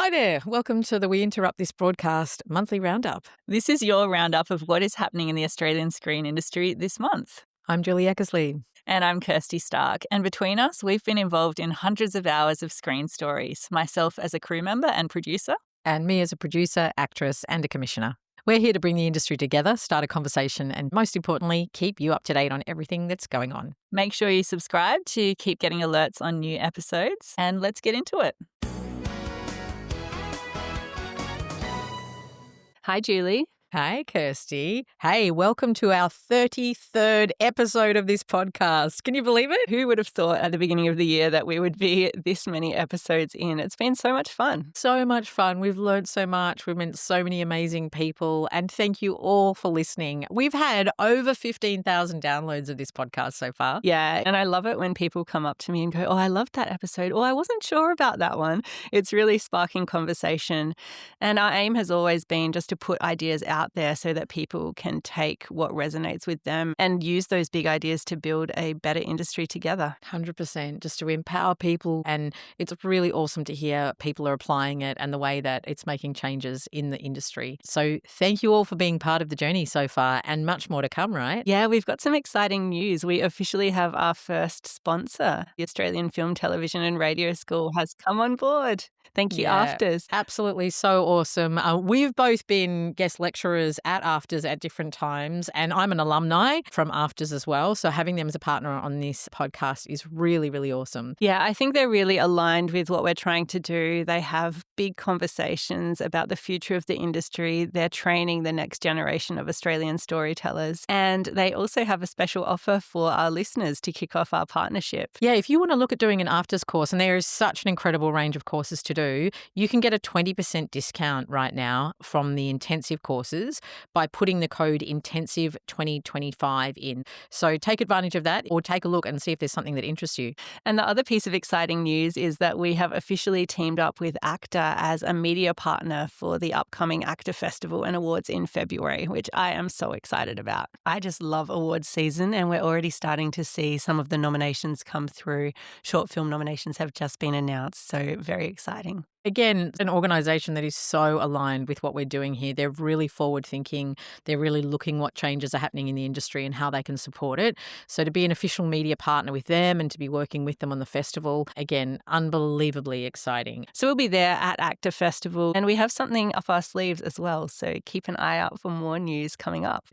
Hi there. Welcome to the We Interrupt This Broadcast monthly roundup. This is your roundup of what is happening in the Australian screen industry this month. I'm Julie Eckersley. And I'm Kirsty Stark. And between us, we've been involved in hundreds of hours of screen stories, myself as a crew member and producer. And me as a producer, actress, and a commissioner. We're here to bring the industry together, start a conversation, and most importantly, keep you up to date on everything that's going on. Make sure you subscribe to keep getting alerts on new episodes. And let's get into it. Hi, Julie. Hey, Kirsty. Hey, welcome to our 33rd episode of this podcast. Can you believe it? Who would have thought at the beginning of the year that we would be this many episodes in? It's been so much fun. So much fun. We've learned so much. We've met so many amazing people. And thank you all for listening. We've had over 15,000 downloads of this podcast so far. Yeah, and I love it when people come up to me and go, oh, I loved that episode. Oh, I wasn't sure about that one. It's really sparking conversation. And our aim has always been just to put ideas out there so that people can take what resonates with them and use those big ideas to build a better industry together. 100%, just to empower people. And it's really awesome to hear people are applying it and the way that it's making changes in the industry. So thank you all for being part of the journey so far, and much more to come, right? Yeah, we've got some exciting news. We officially have our first sponsor. The Australian Film, Television and Radio School has come on board. Thank you, AFTRS. Absolutely, so awesome. We've both been guest lecturers at AFTRS at different times, and I'm an alumni from AFTRS as well. So having them as a partner on this podcast is really, really awesome. Yeah, I think they're really aligned with what we're trying to do. They have big conversations about the future of the industry. They're training the next generation of Australian storytellers. And they also have a special offer for our listeners to kick off our partnership. Yeah, if you want to look at doing an AFTRS course, and there is such an incredible range of courses to do, you can get a 20% discount right now from the intensive courses by putting the code intensive2025 in. So take advantage of that, or take a look and see if there's something that interests you. And the other piece of exciting news is that we have officially teamed up with ACTA as a media partner for the upcoming ACTA Festival and Awards in February, which I am so excited about. I just love awards season, and we're already starting to see some of the nominations come through. Short film nominations have just been announced, so very exciting. Again, an organisation that is so aligned with what we're doing here. They're really forward-thinking. They're really looking what changes are happening in the industry and how they can support it. So to be an official media partner with them and to be working with them on the festival, again, unbelievably exciting. So we'll be there at ACTA Festival, and we have something up our sleeves as well. So keep an eye out for more news coming up.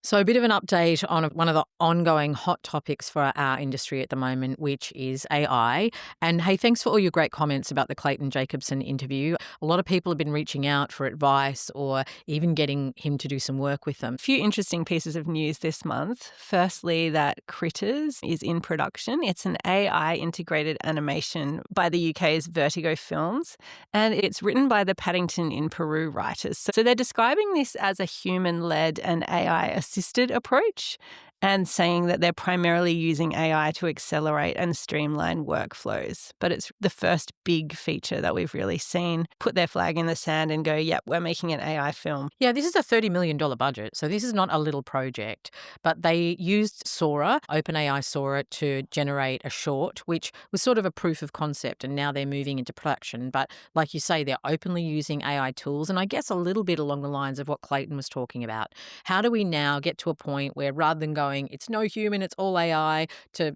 So a bit of an update on one of the ongoing hot topics for our industry at the moment, which is AI. And hey, thanks for all your great comments about the Clayton Jacobson interview. A lot of people have been reaching out for advice or even getting him to do some work with them. A few interesting pieces of news this month. Firstly, that Critterz is in production. It's an AI integrated animation by the UK's Vertigo Films, and it's written by the Paddington in Peru writers. So they're describing this as a human-led and AI-assisted approach, and saying that they're primarily using AI to accelerate and streamline workflows. But it's the first big feature that we've really seen put their flag in the sand and go, yep, we're making an AI film. Yeah, this is a $30 million budget, so this is not a little project. But they used Sora, OpenAI Sora, to generate a short, which was sort of a proof of concept, and now they're moving into production. But like you say, they're openly using AI tools, and I guess a little bit along the lines of what Clayton was talking about. How do we now get to a point where rather than going, it's no human, it's all AI, to,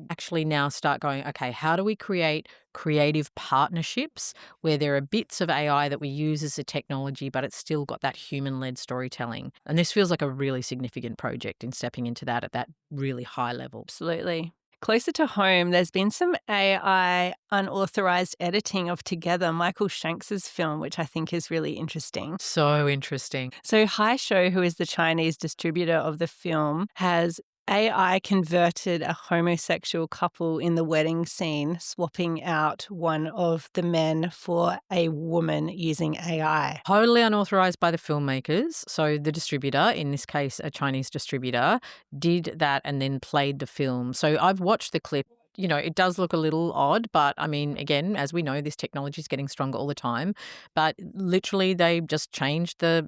actually now start going, okay, how do we create creative partnerships where there are bits of AI that we use as a technology, but it's still got that human-led storytelling? And this feels like a really significant project in stepping into that at that really high level. Absolutely. Closer to home, there's been some AI unauthorized editing of Together, Michael Shanks's film, which I think is really interesting. So interesting. So Haisho, who is the Chinese distributor of the film, has AI converted a homosexual couple in the wedding scene, swapping out one of the men for a woman using AI. Totally unauthorized by the filmmakers. So the distributor, in this case a Chinese distributor, did that and then played the film. So I've watched the clip. it does look a little odd, but I mean, again, as we know, this technology is getting stronger all the time. But literally, they just changed the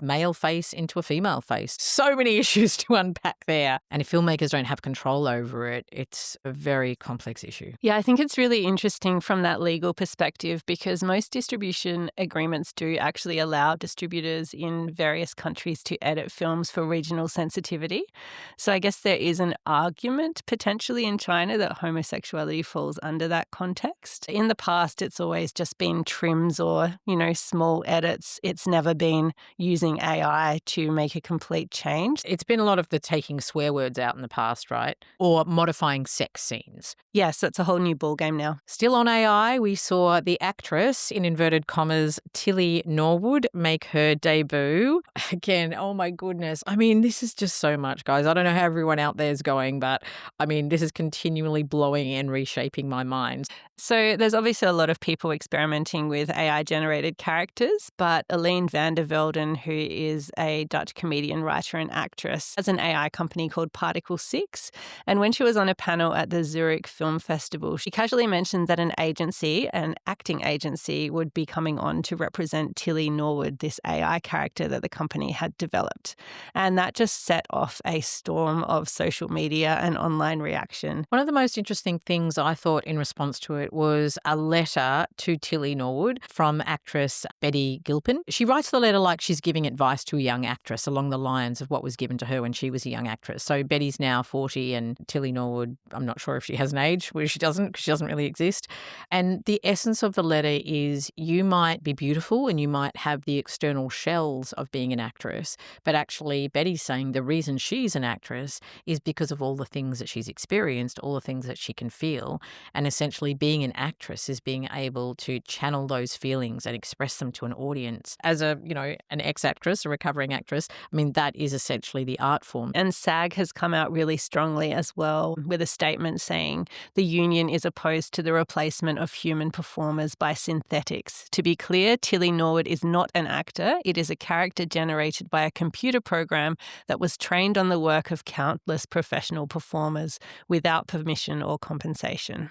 male face into a female face. So many issues to unpack there. And if filmmakers don't have control over it, it's a very complex issue. Yeah, I think it's really interesting from that legal perspective because most distribution agreements do actually allow distributors in various countries to edit films for regional sensitivity. So I guess there is an argument potentially in China that homosexuality falls under that context. In the past, it's always just been trims or, small edits. It's never been using AI to make a complete change. It's been a lot of the taking swear words out in the past, right? Or modifying sex scenes. Yes, it's a whole new ballgame now. Still on AI, we saw the actress, in inverted commas, Tilly Norwood, make her debut. Again, oh my goodness. I mean, this is just so much, guys. I don't know how everyone out there is going, but I mean, this is continually blowing and reshaping my mind. So there's obviously a lot of people experimenting with AI-generated characters, but Aline van der Velden, who is a Dutch comedian, writer and actress, has an AI company called Particle 6. And when she was on a panel at the Zurich Film Festival, she casually mentioned that an acting agency, would be coming on to represent Tilly Norwood, this AI character that the company had developed. And that just set off a storm of social media and online reaction. One of the most interesting things I thought in response to it was a letter to Tilly Norwood from actress Betty Gilpin. She writes the letter like she's giving advice to a young actress along the lines of what was given to her when she was a young actress. So Betty's now 40 and Tilly Norwood, I'm not sure if she has an age, where she doesn't, because she doesn't really exist. And the essence of the letter is you might be beautiful and you might have the external shells of being an actress, but actually Betty's saying the reason she's an actress is because of all the things that she's experienced, all the things that she can feel. And essentially being an actress is being able to channel those feelings and express them to an audience. As an ex-actress, a recovering actress, I mean, that is essentially the art form. And SAG has come out really strongly as well with a statement saying the union is opposed to the replacement of human performers by synthetics. To be clear, Tilly Norwood is not an actor. It is a character generated by a computer program that was trained on the work of countless professional performers without permission or compensation.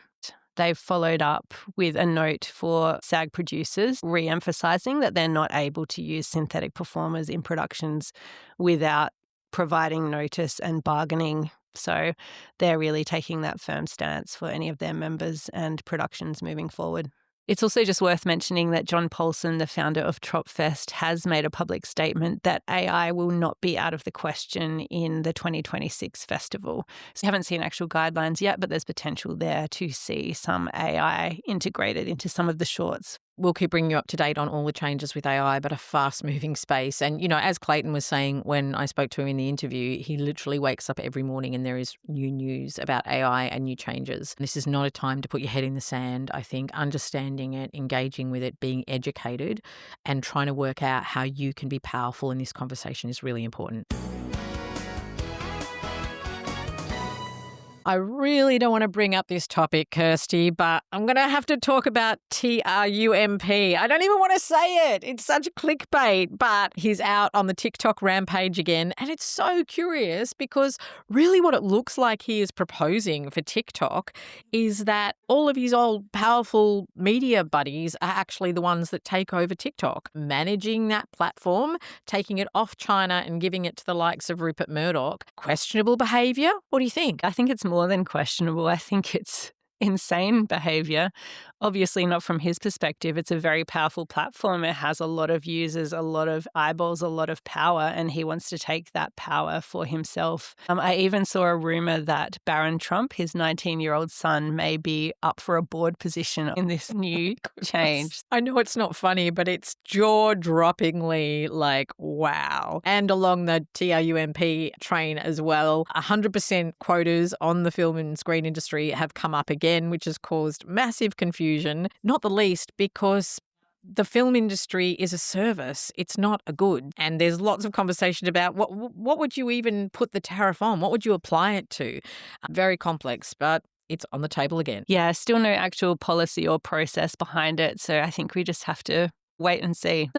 They've followed up with a note for SAG producers, re-emphasising that they're not able to use synthetic performers in productions without providing notice and bargaining. So they're really taking that firm stance for any of their members and productions moving forward. It's also just worth mentioning that John Paulson, the founder of Tropfest, has made a public statement that AI will not be out of the question in the 2026 festival. So we haven't seen actual guidelines yet, but there's potential there to see some AI integrated into some of the shorts. We'll keep bringing you up to date on all the changes with AI, but a fast-moving space. And, as Clayton was saying when I spoke to him in the interview, he literally wakes up every morning and there is new news about AI and new changes. This is not a time to put your head in the sand. I think understanding it, engaging with it, being educated, and trying to work out how you can be powerful in this conversation is really important. I really don't want to bring up this topic, Kirsty, but I'm going to have to talk about Trump. I don't even want to say it. It's such a clickbait, but he's out on the TikTok rampage again. And it's so curious because really what it looks like he is proposing for TikTok is that all of his old powerful media buddies are actually the ones that take over TikTok, managing that platform, taking it off China and giving it to the likes of Rupert Murdoch. Questionable behaviour? What do you think? I think it's more than questionable. I think it's insane behavior. Obviously not from his perspective. It's a very powerful platform. It has a lot of users, a lot of eyeballs, a lot of power, and he wants to take that power for himself. I even saw a rumor that Barron Trump, his 19-year-old son, may be up for a board position in this new change. I know it's not funny, but it's jaw-droppingly like, wow. And along the TRUMP train as well, 100% quotas on the film and screen industry have come up again, which has caused massive confusion, not the least because the film industry is a service. It's not a good. And there's lots of conversation about what would you even put the tariff on? What would you apply it to? Very complex, but it's on the table again. Yeah, still no actual policy or process behind it. So I think we just have to wait and see.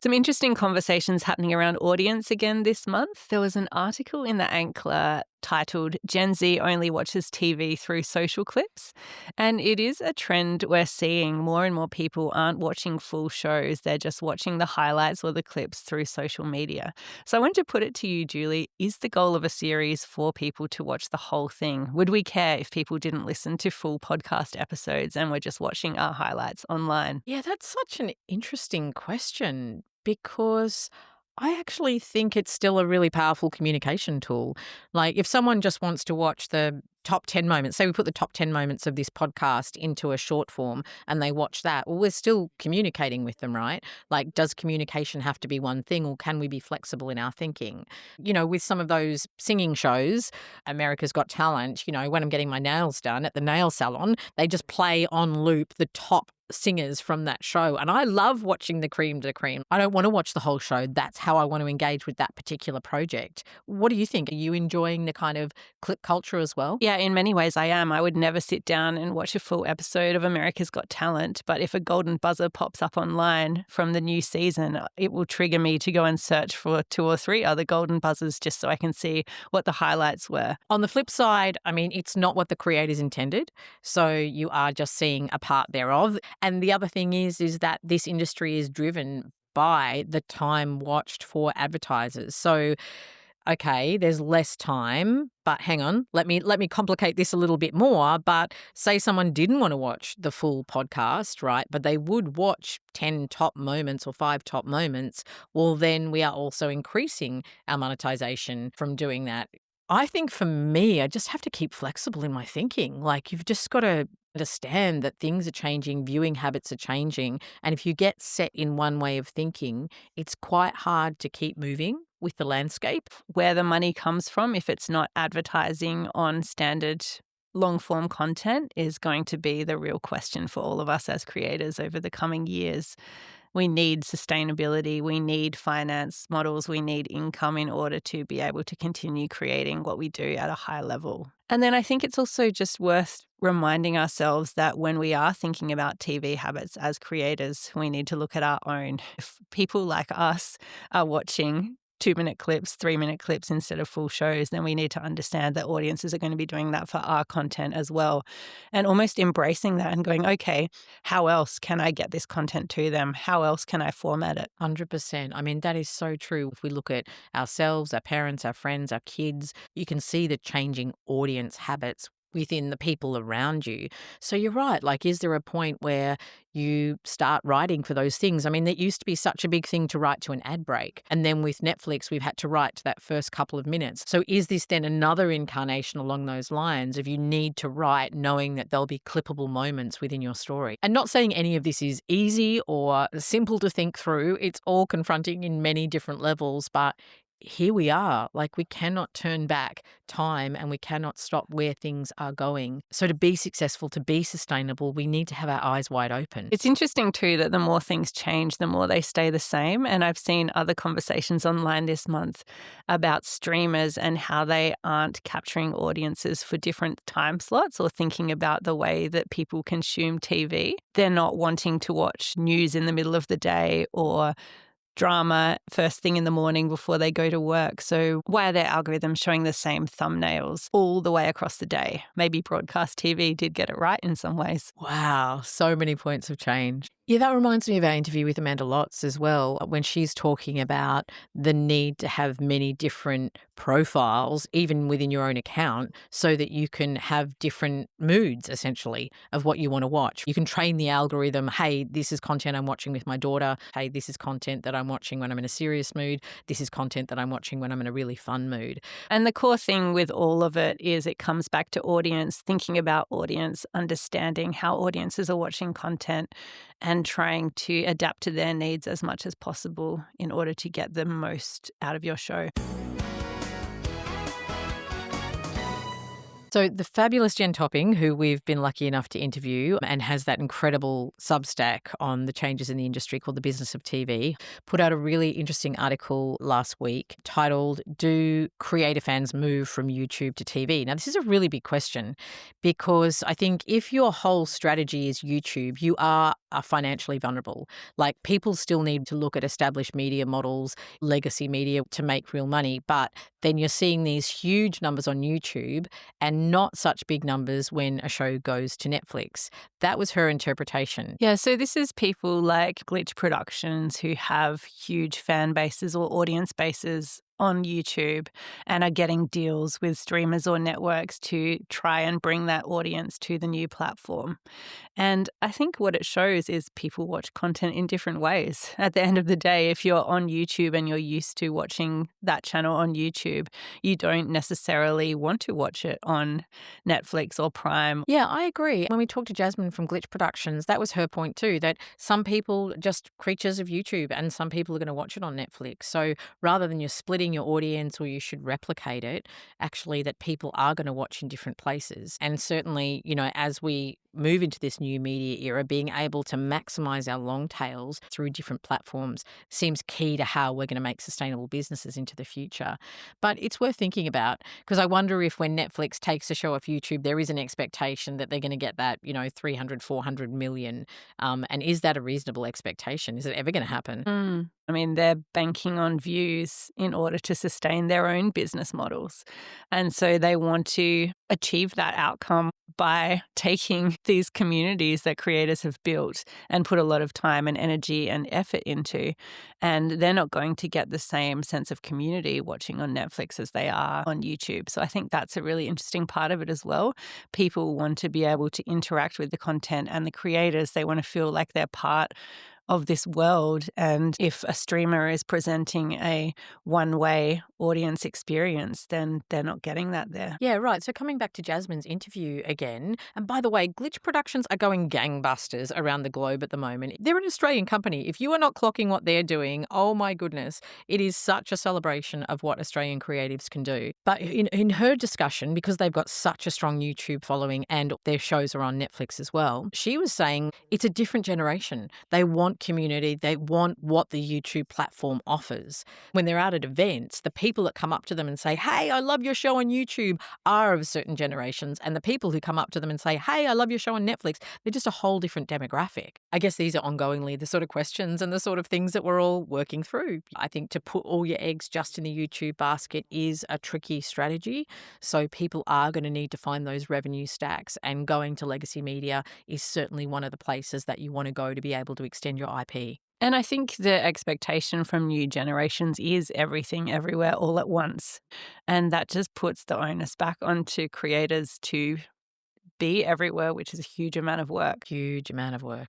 Some interesting conversations happening around audience again this month. There was an article in the Ankler titled Gen Z Only Watches TV Through Social Clips. And it is a trend we're seeing. More and more people aren't watching full shows. They're just watching the highlights or the clips through social media. So I want to put it to you, Julie, is the goal of a series for people to watch the whole thing? Would we care if people didn't listen to full podcast episodes and were just watching our highlights online? Yeah, that's such an interesting question because I actually think it's still a really powerful communication tool. Like, if someone just wants to watch the top 10 moments, say we put the top 10 moments of this podcast into a short form and they watch that, well, we're still communicating with them, right? Like, does communication have to be one thing, or can we be flexible in our thinking? You know, with some of those singing shows, America's Got Talent, you know, when I'm getting my nails done at the nail salon, they just play on loop the top singers from that show. And I love watching the cream de cream. I don't want to watch the whole show. That's how I want to engage with that particular project. What do you think? Are you enjoying the kind of clip culture as well? Yeah, in many ways I am. I would never sit down and watch a full episode of America's Got Talent, but if a golden buzzer pops up online from the new season, it will trigger me to go and search for 2 or 3 other golden buzzers just so I can see what the highlights were. On the flip side, I mean, it's not what the creators intended. So you are just seeing a part thereof. And the other thing is that this industry is driven by the time watched for advertisers. So, okay, there's less time, but hang on, let me complicate this a little bit more. But say someone didn't want to watch the full podcast, right? But they would watch 10 top moments or 5 top moments. Well, then we are also increasing our monetization from doing that. I think for me, I just have to keep flexible in my thinking. Like, you've just got to understand that things are changing, viewing habits are changing. And if you get set in one way of thinking, it's quite hard to keep moving with the landscape. Where the money comes from, if it's not advertising on standard long form content, is going to be the real question for all of us as creators over the coming years. We need sustainability, we need finance models, we need income in order to be able to continue creating what we do at a high level. And then I think it's also just worth reminding ourselves that when we are thinking about TV habits as creators, we need to look at our own. If people like us are watching 2-minute clips, 3-minute clips instead of full shows, then we need to understand that audiences are going to be doing that for our content as well. And almost embracing that and going, okay, how else can I get this content to them? How else can I format it? 100%. I mean, that is so true. If we look at ourselves, our parents, our friends, our kids, you can see the changing audience habits within the people around you. So you're right. Like, is there a point where you start writing for those things? I mean, it used to be such a big thing to write to an ad break. And then with Netflix, we've had to write to that first couple of minutes. So is this then another incarnation along those lines of you need to write knowing that there'll be clippable moments within your story? And not saying any of this is easy or simple to think through. It's all confronting in many different levels, but here we are. Like, we cannot turn back time and we cannot stop where things are going. So to be successful, to be sustainable, we need to have our eyes wide open. It's interesting too that the more things change, the more they stay the same. And I've seen other conversations online this month about streamers and how they aren't capturing audiences for different time slots or thinking about the way that people consume TV. They're not wanting to watch news in the middle of the day or drama first thing in the morning before they go to work. So why are their algorithms showing the same thumbnails all the way across the day? Maybe broadcast TV did get it right in some ways. Wow, so many points of change. Yeah, that reminds me of our interview with Amanda Lotz as well, when she's talking about the need to have many different profiles, even within your own account, so that you can have different moods, essentially, of what you want to watch. You can train the algorithm, hey, this is content I'm watching with my daughter. Hey, this is content that I'm watching when I'm in a serious mood. This is content that I'm watching when I'm in a really fun mood. And the core thing with all of it is it comes back to audience, thinking about audience, understanding how audiences are watching content, and trying to adapt to their needs as much as possible in order to get the most out of your show. So So the fabulous Jen Topping, who we've been lucky enough to interview and has that incredible Substack on the changes in the industry called The Business of TV, put out a really interesting article last week titled, "Do Creator Fans Move from YouTube to TV?" Now, this is a really big question because I think if your whole strategy is YouTube, you are financially vulnerable. Like, people still need to look at established media models, legacy media to make real money, but then you're seeing these huge numbers on YouTube and not such big numbers when a show goes to Netflix. That was her interpretation. Yeah, so this is people like Glitch Productions who have huge fan bases or audience bases on YouTube and are getting deals with streamers or networks to try and bring that audience to the new platform. And I think what it shows is people watch content in different ways. At the end of the day, if you're on YouTube and you're used to watching that channel on YouTube, you don't necessarily want to watch it on Netflix or Prime. Yeah, I agree. When we talked to Jasmine from Glitch Productions, that was her point too, that some people just creatures of YouTube and some people are going to watch it on Netflix. So rather than you're splitting your audience or you should replicate it, actually that people are going to watch in different places. And certainly, as we move into this new media era, being able to maximize our long tails through different platforms seems key to how we're going to make sustainable businesses into the future. But it's worth thinking about, because I wonder if when Netflix takes a show off YouTube, there is an expectation that they're going to get that, 300, 400 million. And is that a reasonable expectation? Is it ever going to happen? I mean, they're banking on views in order to sustain their own business models. And so they want to achieve that outcome by taking these communities that creators have built and put a lot of time and energy and effort into. And they're not going to get the same sense of community watching on Netflix as they are on YouTube. So I think that's a really interesting part of it as well. People want to be able to interact with the content and the creators. They want to feel like they're part of this world. And if a streamer is presenting a one-way audience experience, then they're not getting that there. Yeah, right. So coming back to Jasmine's interview again, and by the way, Glitch Productions are going gangbusters around the globe at the moment. They're an Australian company. If you are not clocking what they're doing, oh my goodness, it is such a celebration of what Australian creatives can do. But in her discussion, because they've got such a strong YouTube following and their shows are on Netflix as well, she was saying it's a different generation. They want community. They want what the YouTube platform offers. When they're out at events, the people that come up to them and say, "Hey, I love your show on YouTube," are of certain generations. And the people who come up to them and say, "Hey, I love your show on Netflix," they're just a whole different demographic. I guess these are ongoingly the sort of questions and the sort of things that we're all working through. I think to put all your eggs just in the YouTube basket is a tricky strategy. So people are going to need to find those revenue stacks, and going to legacy media is certainly one of the places that you want to go to be able to extend your IP. And I think the expectation from new generations is everything, everywhere, all at once. And that just puts the onus back onto creators to be everywhere, which is a huge amount of work. Huge amount of work.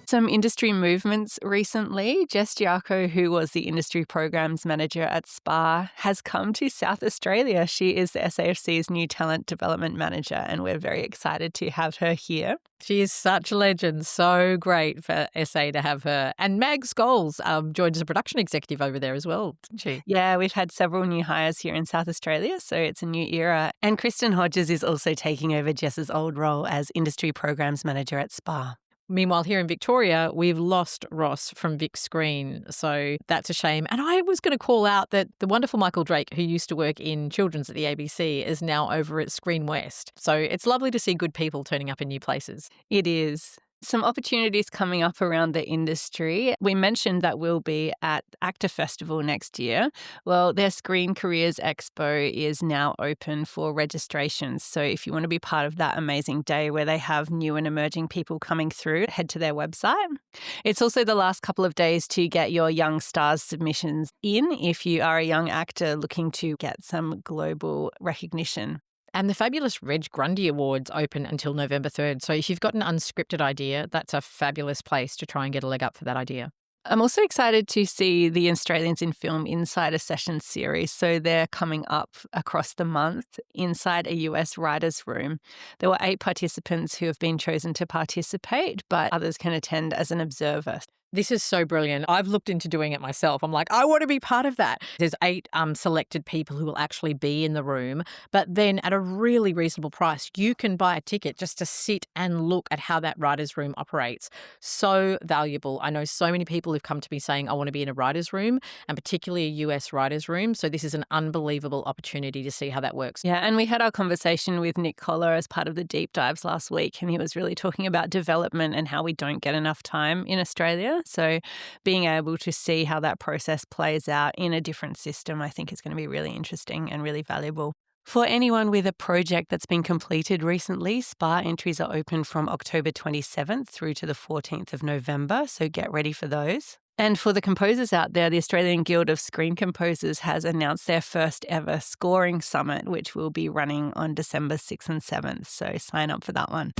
Some industry movements recently. Jess Giaco, who was the industry programs manager at SPA, has come to South Australia. She is the SAFC's new talent development manager, and we're very excited to have her here. She is such a legend. So great for SA to have her. And Mag Scholes joined as a production executive over there as well, didn't she? Yeah, we've had several new hires here in South Australia, so it's a new era. And Kristen Hodges is also taking over Jess's old role as industry programs manager at SPA. Meanwhile, here in Victoria, we've lost Ross from Vic Screen, so that's a shame. And I was going to call out that the wonderful Michael Drake, who used to work in children's at the ABC, is now over at Screen West. So it's lovely to see good people turning up in new places. It is. Some opportunities coming up around the industry. We mentioned that we'll be at Actor Festival next year. Well, their Screen Careers Expo is now open for registrations. So if you want to be part of that amazing day where they have new and emerging people coming through, head to their website. It's also the last couple of days to get your Young Stars submissions in if you are a young actor looking to get some global recognition. And the fabulous Reg Grundy Awards open until November 3rd. So if you've got an unscripted idea, that's a fabulous place to try and get a leg up for that idea. I'm also excited to see the Australians in Film Insider Sessions series. So they're coming up across the month inside a US writer's room. There were 8 participants who have been chosen to participate, but others can attend as an observer. This is so brilliant. I've looked into doing it myself. I'm like, I want to be part of that. There's 8 selected people who will actually be in the room, but then at a really reasonable price, you can buy a ticket just to sit and look at how that writer's room operates. So valuable. I know so many people who've come to me saying, I want to be in a writer's room, and particularly a US writer's room. So this is an unbelievable opportunity to see how that works. Yeah, and we had our conversation with Nick Collar as part of the deep dives last week, and he was really talking about development and how we don't get enough time in Australia. So being able to see how that process plays out in a different system, I think is going to be really interesting and really valuable. For anyone with a project that's been completed recently, SPA entries are open from October 27th through to the 14th of November, so get ready for those. And for the composers out there, the Australian Guild of Screen Composers has announced their first ever scoring summit, which will be running on December 6th and 7th, so sign up for that one.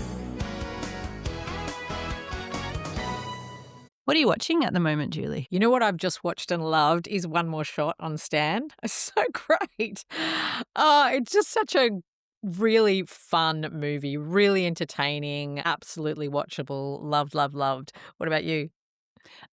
What are you watching at the moment, Julie? You know what I've just watched and loved is One More Shot on Stan. It's so great. It's just such a really fun movie, really entertaining, absolutely watchable. Loved, loved, loved. What about you?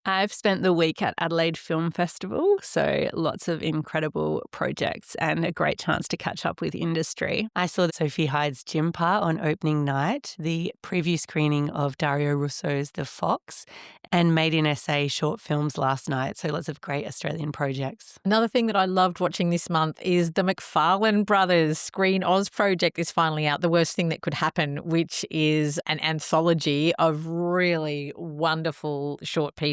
I've spent the week at Adelaide Film Festival, so lots of incredible projects and a great chance to catch up with industry. I saw Sophie Hyde's Jimpa on opening night, the preview screening of Dario Russo's The Fox, and Made in SA short films last night, so lots of great Australian projects. Another thing that I loved watching this month is the McFarlane Brothers Screen Oz project is finally out, The Worst Thing That Could Happen, which is an anthology of really wonderful short pieces.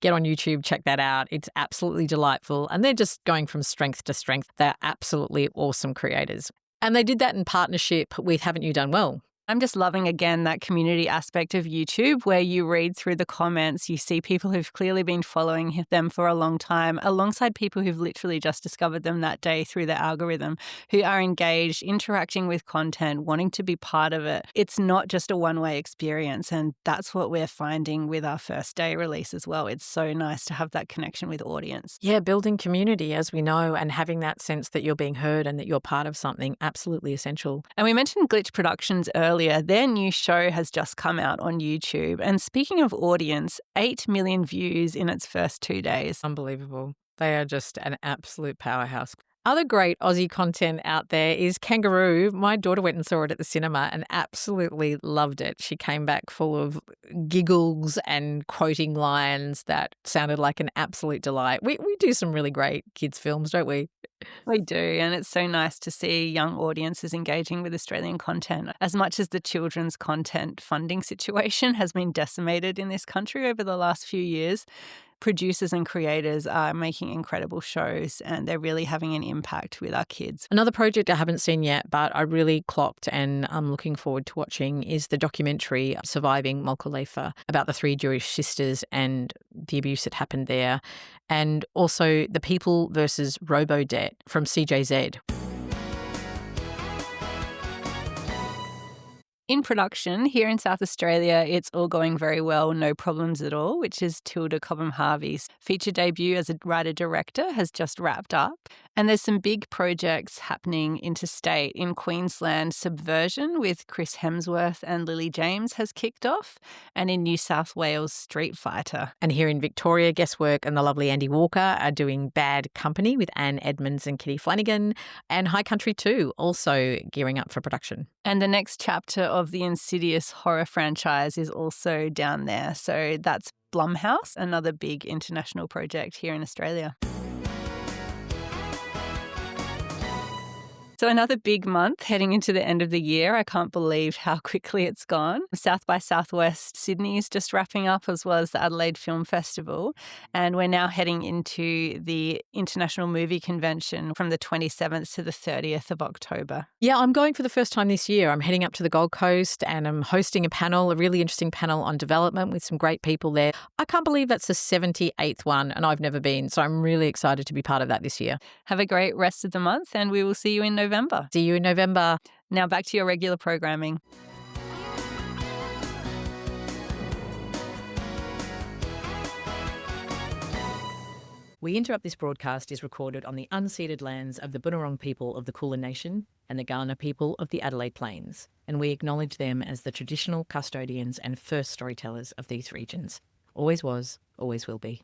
Get on YouTube, check that out. It's absolutely delightful. And they're just going from strength to strength. They're absolutely awesome creators. And they did that in partnership with Haven't You Done Well? I'm just loving, again, that community aspect of YouTube where you read through the comments, you see people who've clearly been following them for a long time, alongside people who've literally just discovered them that day through the algorithm, who are engaged, interacting with content, wanting to be part of it. It's not just a one-way experience, and that's what we're finding with our first day release as well. It's so nice to have that connection with audience. Yeah, building community, as we know, and having that sense that you're being heard and that you're part of something, absolutely essential. And we mentioned Glitch Productions earlier. Their new show has just come out on YouTube. And speaking of audience, 8 million views in its first 2 days. Unbelievable. They are just an absolute powerhouse. Other great Aussie content out there is Kangaroo. My daughter went and saw it at the cinema and absolutely loved it. She came back full of giggles and quoting lines that sounded like an absolute delight. We do some really great kids' films, don't we? We do, and it's so nice to see young audiences engaging with Australian content. As much as the children's content funding situation has been decimated in this country over the last few years, producers and creators are making incredible shows and they're really having an impact with our kids. Another project I haven't seen yet, but I really clocked and I'm looking forward to watching is the documentary Surviving Mokulefa about the 3 Jewish sisters and the abuse that happened there, and also The People versus Robo-Debt from CJZ. In production here in South Australia, it's all going very well, no problems at all, which is Tilda Cobham-Harvey's feature debut as a writer-director has just wrapped up. And there's some big projects happening interstate. In Queensland, Subversion with Chris Hemsworth and Lily James has kicked off. And in New South Wales, Street Fighter. And here in Victoria, Guesswork and the lovely Andy Walker are doing Bad Company with Anne Edmonds and Kitty Flanagan. And High Country 2 also gearing up for production. And the next chapter of the Insidious horror franchise is also down there. So that's Blumhouse, another big international project here in Australia. So another big month heading into the end of the year. I can't believe how quickly it's gone. South by Southwest Sydney is just wrapping up, as well as the Adelaide Film Festival. And we're now heading into the International Movie Convention from the 27th to the 30th of October. Yeah, I'm going for the first time this year. I'm heading up to the Gold Coast and I'm hosting a panel, a really interesting panel on development with some great people there. I can't believe that's the 78th one and I've never been. So I'm really excited to be part of that this year. Have a great rest of the month and we will see you in November. See you in November. Now back to your regular programming. We Interrupt This broadcast is recorded on the unceded lands of the Bunurong people of the Kulin Nation and the Kaurna people of the Adelaide Plains, and we acknowledge them as the traditional custodians and first storytellers of these regions. Always was, always will be.